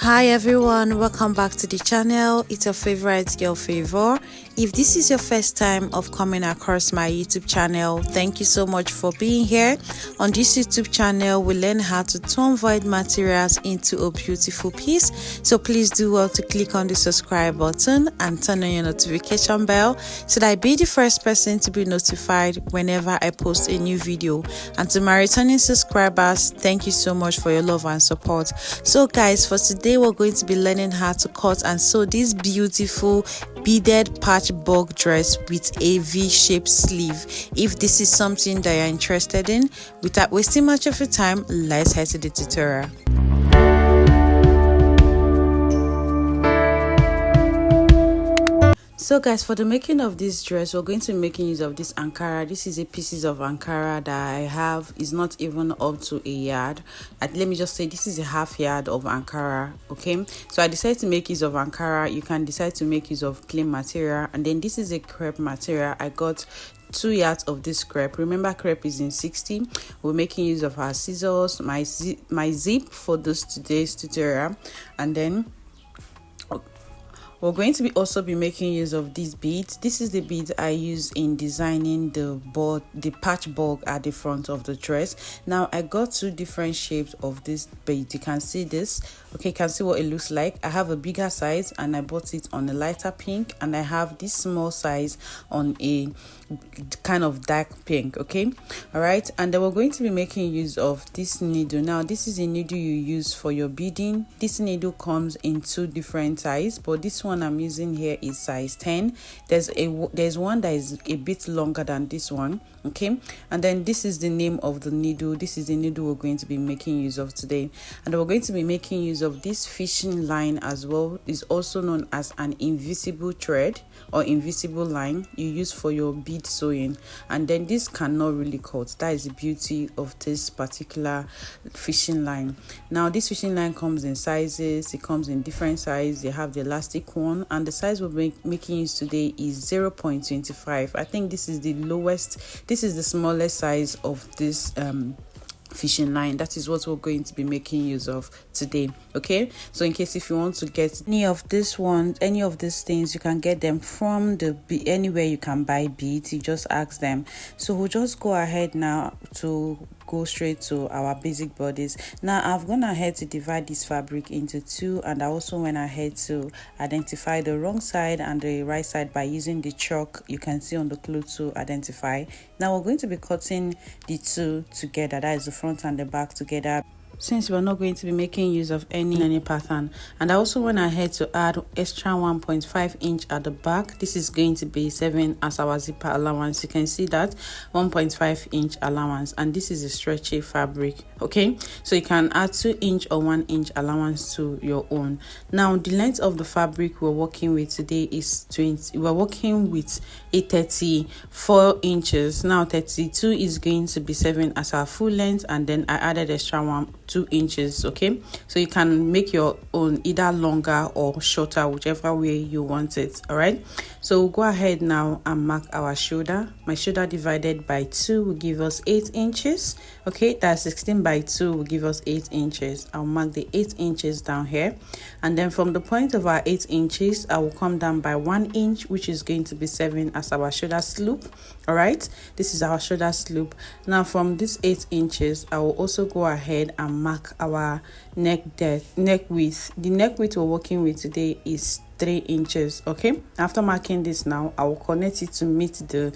Hi everyone, welcome back to the channel. It's your favorite girl Favor. If this is your first time of coming across my YouTube channel, thank you so much for being here. On this YouTube channel, we learn how to turn void materials into a beautiful piece. So please do well to click on the subscribe button and turn on your notification bell so that I be the first person to be notified whenever I post a new video. And to my returning subscribers, thank you so much for your love and support. So guys, for today we're going to be learning how to cut and sew this beautiful beaded patch bug dress with a V-shaped sleeve. If this is something that you're interested in, without wasting much of your time, let's head to the tutorial. So guys, for the making of this dress, we're going to be making use of this Ankara. This is a pieces of Ankara that I have. Is not even up to a yard. Let me just say this is a half yard of Ankara. Okay, so I decided to make use of Ankara. You can decide to make use of plain material, and then this is a crepe material. I got 2 yards of this crepe. Remember, crepe is in 60. We're making use of our scissors, my zip for today's tutorial, and then we're going to also be making use of these beads. This is the bead I use in designing the patch bug at the front of the dress. Now I got 2 different shapes of this bead. You can see this. Okay, you can see what it looks like. I have a bigger size and I bought it on a lighter pink, and I have this small size on a kind of dark pink. Okay, all right, and then we're going to be making use of this needle. Now this is a needle you use for your beading. This needle comes in 2 different sizes, but this one I'm using here is size 10. There's one that is a bit longer than this one. Okay, and then this is the name of the needle. This is the needle we're going to be making use of today, and we're going to be making use of this fishing line as well. Is also known as an invisible thread or invisible line you use for your bead sewing, and then this cannot really cut. That is the beauty of this particular fishing line. Now this fishing line comes in sizes. It comes in different sizes. They have the elastic one, and the size we're making use today is 0.25. I think this is the lowest. This is the smallest size of this fishing line. That is what we're going to be making use of today. Okay, so in case if you want to get any of this one, any of these things, you can get them from anywhere you can buy beads. You just ask them. So we'll just go ahead now to go straight to our basic bodice. Now I've gone ahead to divide this fabric into 2, and I also went ahead to identify the wrong side and the right side by using the chalk you can see on the cloth to identify. Now we're going to be cutting the 2 together, that is the front and the back together, since we're not going to be making use of any pattern. And I also went ahead to add extra 1.5 inch at the back. This is going to be 7 as our zipper allowance. You can see that 1.5 inch allowance, and this is a stretchy fabric. Okay, so you can add 2 inch or 1 inch allowance to your own. Now the length of the fabric we're working with today is 20. We're working with a 34 inches. Now 32 is going to be 7 as our full length, and then I added extra 2 inches. Okay, so you can make your own either longer or shorter, whichever way you want it. All right, so we'll go ahead now and mark our shoulder. My shoulder divided by 2 will give us 8 inches. Okay, that's 16 by 2 will give us 8 inches. I'll mark the 8 inches down here, and then from the point of our 8 inches I will come down by 1 inch, which is going to be 7 as our shoulder slope. All right, this is our shoulder slope. Now from this 8 inches I will also go ahead and mark our neck width. The neck width we're working with today is 3 inches. Okay, after marking this, now I will connect it to meet the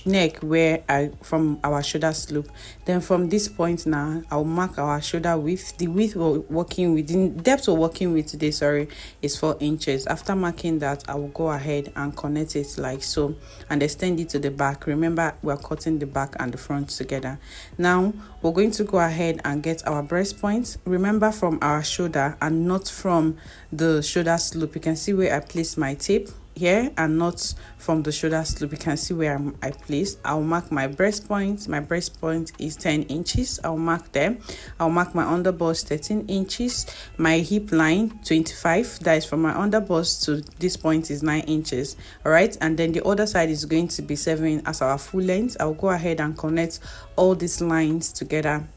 neck where from our shoulder slope. Then from this point now I'll mark our shoulder width. The width we're working with, the depth we're working with today, sorry, is 4 inches. After marking that, I will go ahead and connect it like so and extend it to the back. Remember, we're cutting the back and the front together. Now we're going to go ahead and get our breast point. Remember, from our shoulder and not from the shoulder slope. You can see where I placed my tape here, and not from the shoulder slope. You can see where I placed. I'll mark my breast point. My breast point is 10 inches. I'll mark there. I'll mark my underbust 13 inches. My hip line 25. That is from my underbust to this point is 9 inches. All right, and then the other side is going to be 7 as our full length. I'll go ahead and connect all these lines together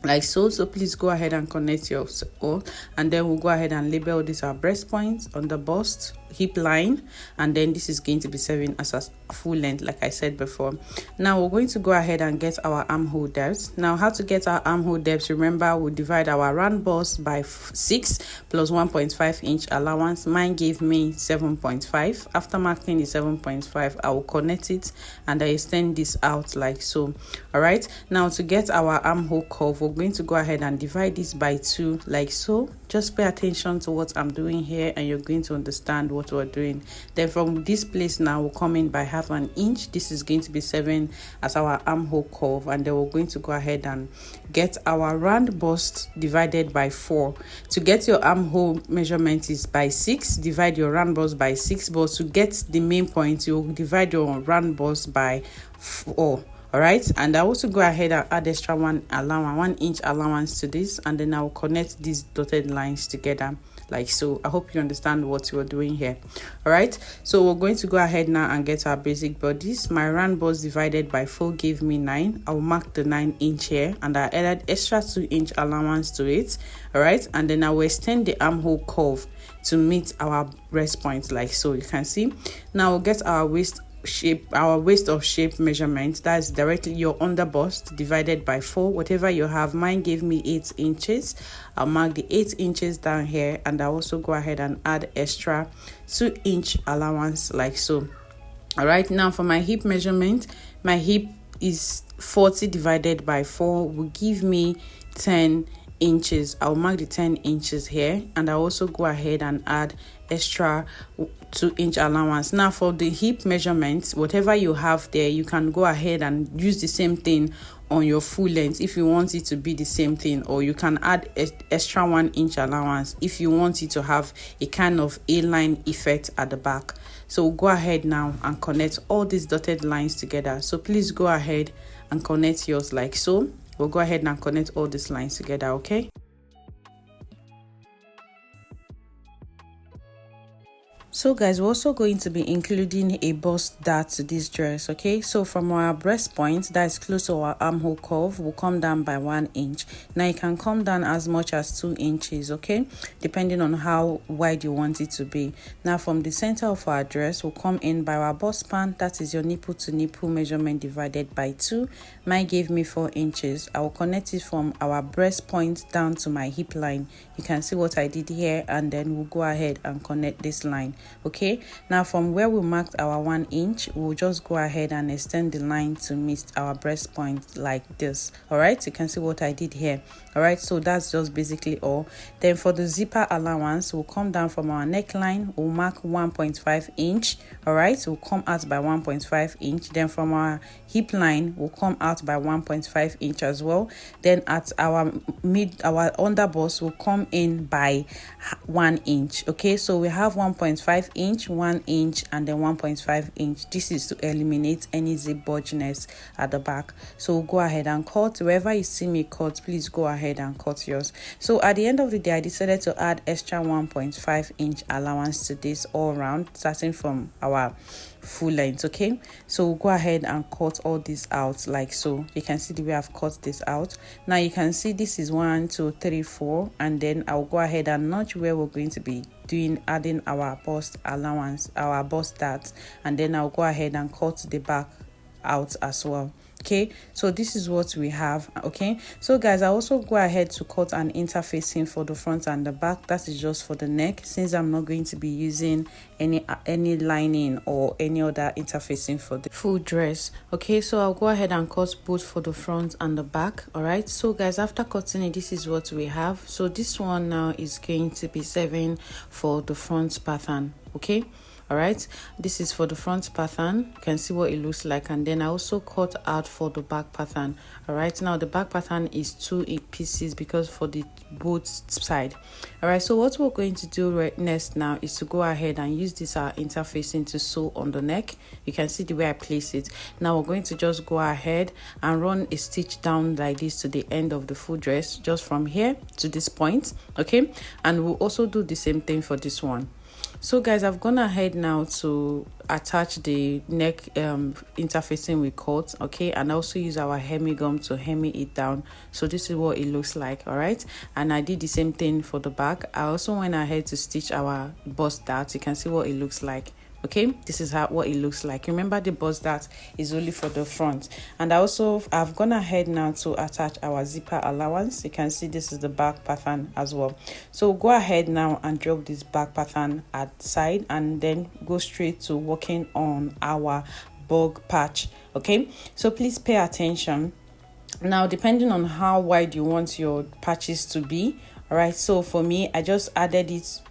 like so. So please go ahead and connect yours all, and then we'll go ahead and label this our breast point on the bust hip line, and then this is going to be serving as a full length like I said before. Now we're going to go ahead and get our armhole depth. Now how to get our armhole depth, remember we divide our round bust by 6 plus 1.5 inch allowance. Mine gave me 7.5. After marking the 7.5, I will connect it and I extend this out like so. All right, now to get our armhole curve, we're going to go ahead and divide this by 2 like so. Just pay attention to what I'm doing here and you're going to understand what we're doing. Then from this place now, we'll come in by 1/2 inch. This is going to be 7 as our armhole curve, and then we're going to go ahead and get our round bust divided by 4. To get your armhole measurement is by 6, divide your round bust by 6, but to get the main point, you'll divide your round bust by 4. All right, and I also go ahead and add extra 1 inch allowance to this, and then I'll connect these dotted lines together like so. I hope you understand what you're doing here. All right, so we're going to go ahead now and get our basic bodice. My round bust divided by 4 gave me 9. I'll mark the 9 inch here, and I added extra 2 inch allowance to it. All right, and then I will extend the armhole curve to meet our breast point like so. You can see now we'll get our waist of shape measurement. That's directly your under bust divided by 4, whatever you have. Mine gave me 8 inches. I'll mark the 8 inches down here, and I'll also go ahead and add extra 2 inch allowance like so. All right, now for my hip measurement, my hip is 40 divided by 4 will give me 10 inches. I'll mark the 10 inches here, and I'll also go ahead and add extra 2 inch allowance. Now for the hip measurement, whatever you have there, you can go ahead and use the same thing on your full length if you want it to be the same thing, or you can add extra 1 inch allowance if you want it to have a kind of A-line effect at the back. So go ahead now and connect all these dotted lines together. So please go ahead and connect yours like so. We'll go ahead and connect all these lines together, okay? So guys, we're also going to be including a bust dart to this dress, okay? So from our breast point that is close to our armhole curve, we'll come down by 1 inch. Now you can come down as much as 2 inches, okay? Depending on how wide you want it to be. Now from the center of our dress, we'll come in by our bust span. That is your nipple to nipple measurement divided by 2. Mine gave me 4 inches. I will connect it from our breast point down to my hip line. You can see what I did here, and then we'll go ahead and connect this line. Okay, now from where we marked our 1 inch, we'll just go ahead and extend the line to meet our breast point like this. All right, you can see what I did here. All right, so that's just basically all. Then for the zipper allowance, we'll come down from our neckline, we'll mark 1.5 inch. All right, so we'll come out by 1.5 inch. Then from our hip line, we'll come out by 1.5 inch as well. Then at our under bust, will come in by 1 inch. Okay, so we have 1.5 inch, 1 inch, and then 1.5 inch. This is to eliminate any zip bulginess at the back. So go ahead and cut. Wherever you see me cut, please go ahead and cut yours. So at the end of the day, I decided to add extra 1.5 inch allowance to this all round, starting from our full length. Okay, so we'll go ahead and cut all this out like so. You can see the way I've cut this out. Now you can see this is 1 2 3 4, and then I'll go ahead and notch where we're going to be adding our bust allowance, our bust dart, and then I'll go ahead and cut the back out as well. Okay, so this is what we have. Okay, so guys, I also go ahead to cut an interfacing for the front and the back. That is just for the neck, since I'm not going to be using any lining or any other interfacing for the full dress. Okay, so I'll go ahead and cut both for the front and the back. All right, so guys, after cutting it, this is what we have. So this one now is going to be 7 for the front pattern. Okay, all right, this is for the front pattern. You can see what it looks like, and then I also cut out for the back pattern. All right, now the back pattern is 2 pieces because for the both side. All right, so what we're going to do right next now is to go ahead and use this interfacing to sew on the neck. You can see the way I place it. Now we're going to just go ahead and run a stitch down like this to the end of the full dress, just from here to this point. Okay, and we'll also do the same thing for this one. So guys, I've gone ahead now to attach the neck interfacing with cut, okay, and also use our hemi gum to hemi it down. So this is what it looks like. All right, and I did the same thing for the back. I also went ahead to stitch our bust dart. You can see what it looks like. Okay, this is what it looks like. Remember, the bust dart is only for the front. And I've gone ahead now to attach our zipper allowance. You can see this is the back pattern as well. So go ahead now and drop this back pattern at side, and then go straight to working on our bug patch. Okay, so please pay attention. Now, depending on how wide you want your patches to be, all right, so for me, I just added it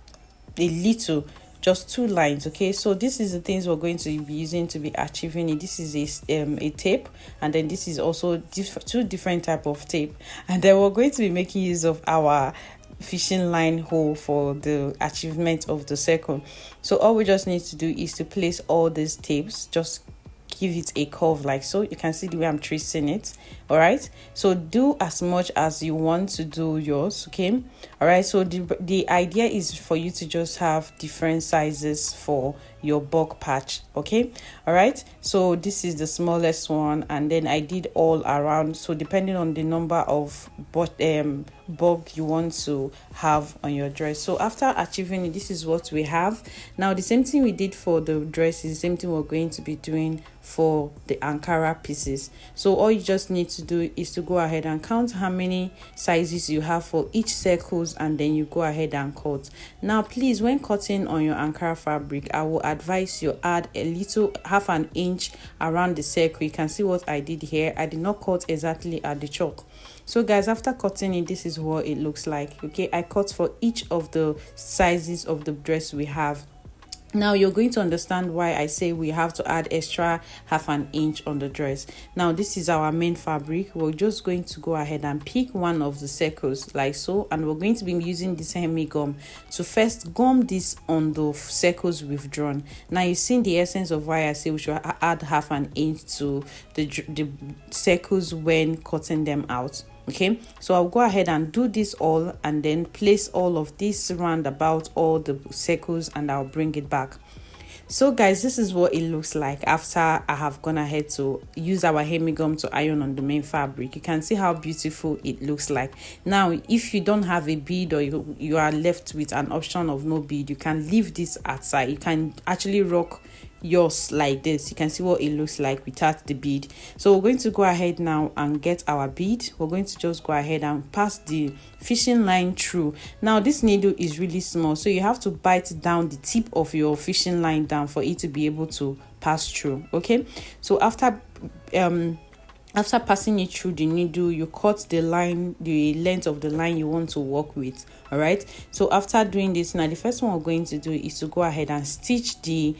a little, just 2 lines. Okay, so this is the things we're going to be using to be achieving it. This is a tape, and then this is also 2 different type of tape, and then we're going to be making use of our fishing line hole for the achievement of the circle. So all we just need to do is to place all these tapes, just give it a curve like so. You can see the way I'm tracing it. All right, so do as much as you want to do yours. Okay, all right, so the idea is for you to just have different sizes for your bug patch. Okay, all right, so this is the smallest one, and then I did all around, so depending on the number of bug you want to have on your dress. So after achieving it, this is what we have. Now the same thing we did for the dress is the same thing we're going to be doing for the Ankara pieces. So all you just need to do is to go ahead and count how many sizes you have for each circles, and then you go ahead and cut. Now please, when cutting on your Ankara fabric, I will advise you add a little, half an inch around the circle. You can see what I did here. I did not cut exactly at the chalk. So guys, after cutting it, this is what it looks like. Okay, I cut for each of the sizes of the dress we have. Now you're going to understand why I say we have to add extra half an inch on the dress. Now this is our main fabric. We're just going to go ahead and pick one of the circles like so, and we're going to be using this hemi gum to first gum this on the circles we've drawn. Now you've seen the essence of why I say we should add half an inch to the circles when cutting them out. Okay, so I'll go ahead and do this all, and then place all of this round about all the circles, and I'll bring it back. So guys, this is what it looks like after I have gone ahead to use our hemi gum to iron on the main fabric. You can see how beautiful it looks like. Now if you don't have a bead, or you are left with an option of no bead, you can leave this outside. You can actually rock yours like this. You can see what it looks like without the bead. So we're going to go ahead now and get our bead. We're going to just go ahead and pass the fishing line through. Now this needle is really small, so you have to bite down the tip of your fishing line down for it to be able to pass through. Okay, so after passing it through the needle, you cut the line, the length of the line you want to work with. All right, so after doing this, now the first one we're going to do is to go ahead and stitch the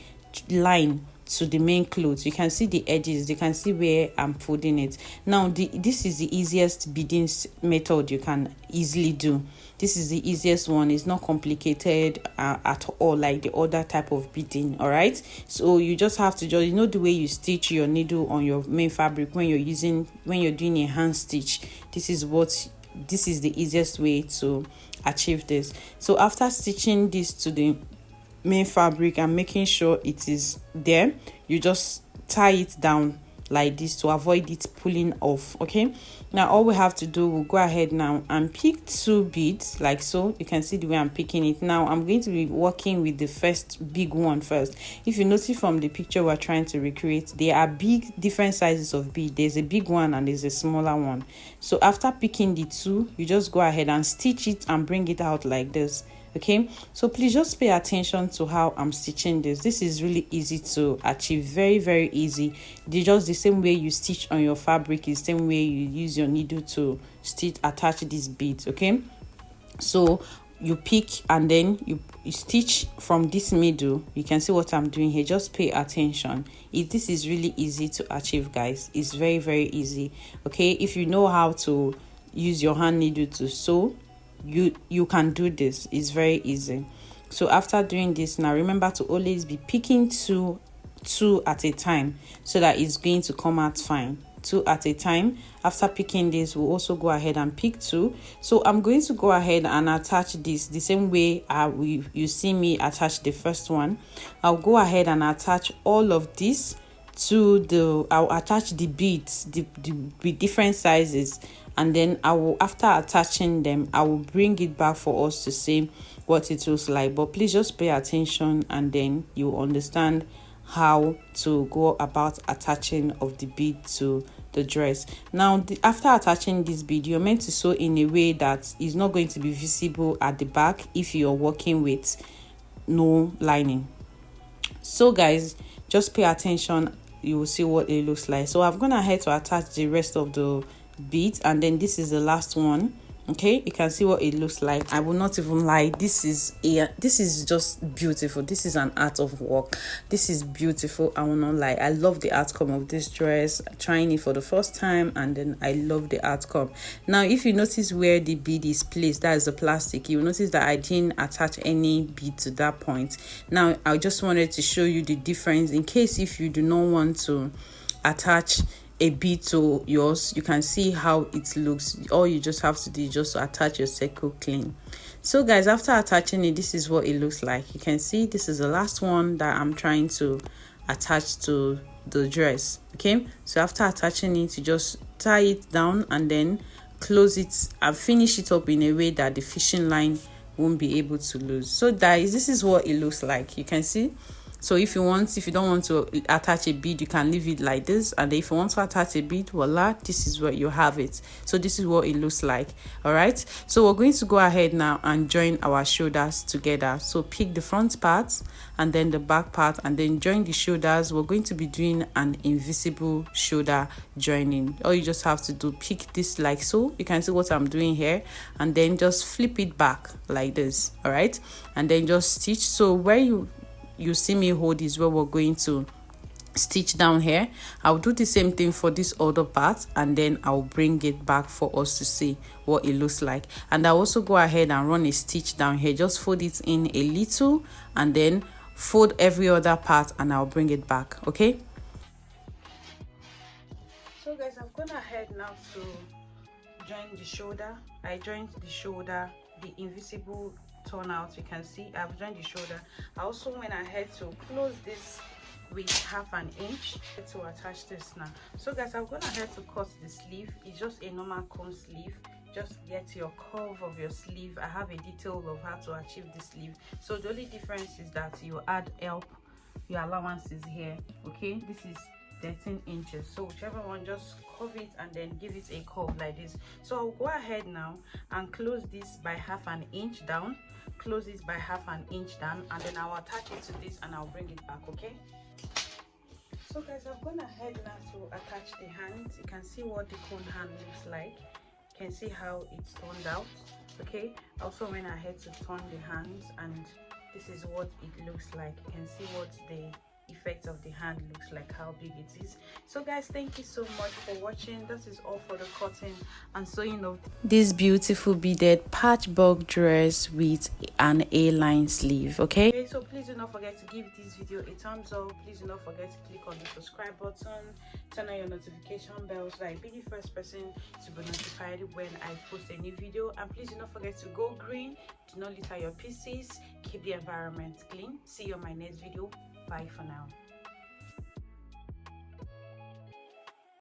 line to the main clothes. You can see the edges, you can see where I'm folding it. Now this is the easiest beading method you can easily do. This is the easiest one. It's not complicated at all like the other type of beading. All right, so you just have to just, you know, the way you stitch your needle on your main fabric when you're doing a hand stitch, this is the easiest way to achieve this. So after stitching this to the main fabric and making sure it is there, you just tie it down like this to avoid it pulling off. Okay, now all we have to do, we'll go ahead now and pick 2 beads like so. You can see the way I'm picking it. Now I'm going to be working with the first big one first. If you notice from the picture we're trying to recreate, there are different sizes of bead. There's a big one and there's a smaller one. So after picking the 2, you just go ahead and stitch it and bring it out like this. Okay, so please just pay attention to how I'm stitching this. This is really easy to achieve, very, very easy. Just the same way you stitch on your fabric is the same way you use your needle to attach these beads. Okay, so you pick and then you stitch from this middle. You can see what I'm doing here. Just pay attention. This is really easy to achieve, guys. It's very, very easy. Okay, if you know how to use your hand needle to sew, you can do this. It's very easy. So after doing this, now remember to always be picking two at a time so that it's going to come out fine. two at a time. After picking this, we'll also go ahead and pick two. So I'm going to go ahead and attach this the same way you see me attach the first one. I'll go ahead and attach all of this to I'll attach the beads, the different sizes, and then after attaching them, I will bring it back for us to see what it looks like. But please just pay attention, and then you understand how to go about attaching of the bead to the dress. Now after attaching this bead, you're meant to sew in a way that is not going to be visible at the back if you're working with no lining. So guys, just pay attention, you will see what it looks like. So I've gone ahead to attach the rest of the beads, and then this is the last one. Okay, you can see what it looks like. I will not even lie, this is just beautiful. This is an art of work. This is beautiful. I will not lie, I love the outcome of this dress. Trying it for the first time, and then I love the outcome. Now if you notice where the bead is placed, that is the plastic, you will notice that I didn't attach any bead to that point. Now I just wanted to show you the difference in case if you do not want to attach a bead to yours, you can see how it looks. All you just have to do is just attach your circle clean. So guys, after attaching it, this is what it looks like. You can see this is the last one that I'm trying to attach to the dress. Okay, so after attaching it, you just tie it down and then close it and finish it up in a way that the fishing line won't be able to lose. So guys, this is what it looks like. You can see. So if you don't want to attach a bead, you can leave it like this. And if you want to attach a bead, voila, this is where you have it. So this is what it looks like. All right. So we're going to go ahead now and join our shoulders together. So pick the front part and then the back part, and then join the shoulders. We're going to be doing an invisible shoulder joining. All you just have to do, pick this like so. You can see what I'm doing here, and then just flip it back like this. All right. And then just stitch. So where you see me hold is where we're going to stitch down here. I'll do the same thing for this other part, and then I'll bring it back for us to see what it looks like. And I'll also go ahead and run a stitch down here. Just fold it in a little and then fold every other part, and I'll bring it back. Okay, so guys, I've gone ahead now to join the shoulder. I joined the shoulder, the invisible turnout. You can see I've joined the shoulder. I also went ahead to close this with half an inch to attach this now. So guys, I've gone ahead to cut the sleeve. It's just a normal cone sleeve. Just get your curve of your sleeve. I have a detail of how to achieve the sleeve. So the only difference is that you add your allowances here. Okay, this is 13 inches, so whichever one, just curve it and then give it a curve like this. So I'll go ahead now and close this by half an inch down, close this by half an inch down, and then I'll attach it to this and I'll bring it back. Okay, so guys, I've gone ahead now to attach the hands. You can see what the cone hand looks like. You can see how it's turned out. Okay, I also went ahead to turn the hands, and this is what it looks like. You can see what the effect of the hand looks like, how big it is. So guys, thank you so much for watching. That is all for the cutting and sewing of this beautiful beaded patch bug dress with an A-line sleeve. Okay, so please do not forget to give this video a thumbs up. Please do not forget to click on the subscribe button, turn on your notification bell so that I be the first person to be notified when I post a new video. And please do not forget to go green, do not litter your pieces, keep the environment clean. See you on my next video. Bye for now.